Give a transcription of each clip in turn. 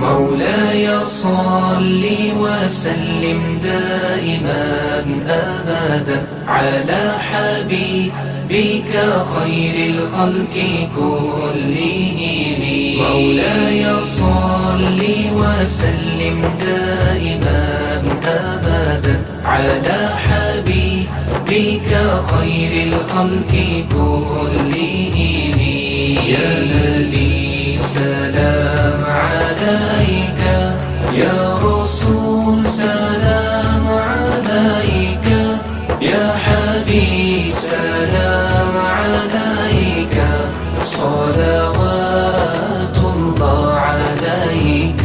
مولاي صل وسلم دائما أبدا على حبيبك خير الخلق كلهم مولاي صل وسلم دائما أبدا على حبيبك خير الخلق كلهم يا نبي سلام عليك يا رسول سلام عليك يا حبيب سلام عليك صلوات الله عليك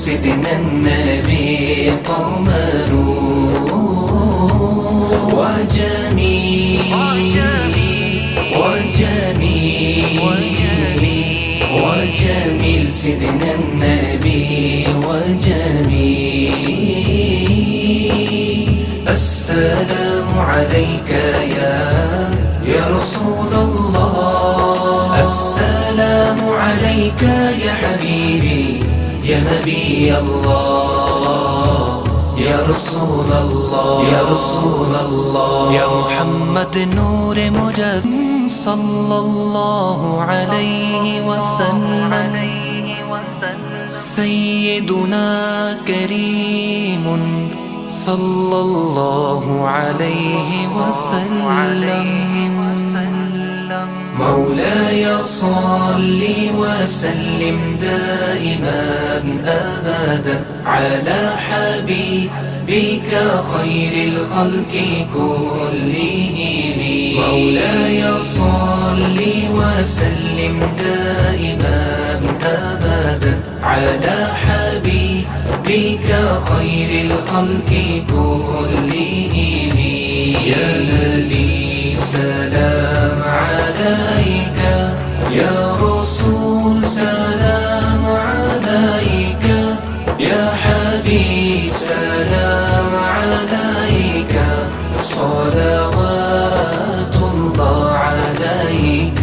سيدنا النبي قمر وجميل سيدنا النبي وجميل السلام عليك يا رسول الله السلام عليك يا حبيبي يا نبي الله يا رسول الله يا رسول الله يا محمد نور مجسم صلى الله عليه وسلم سيدنا كريم صلى الله عليه وسلم مولاي صل وسلم دائما أبدا على حبيبك خير الخلق كلهم مولاي صل وسلم دائما أبدا على حبيبك خير الخلق كلهم يا نبي سلام عليك يا رسول سلام عليك يا حبيب سلام عليك صلوات الله عليك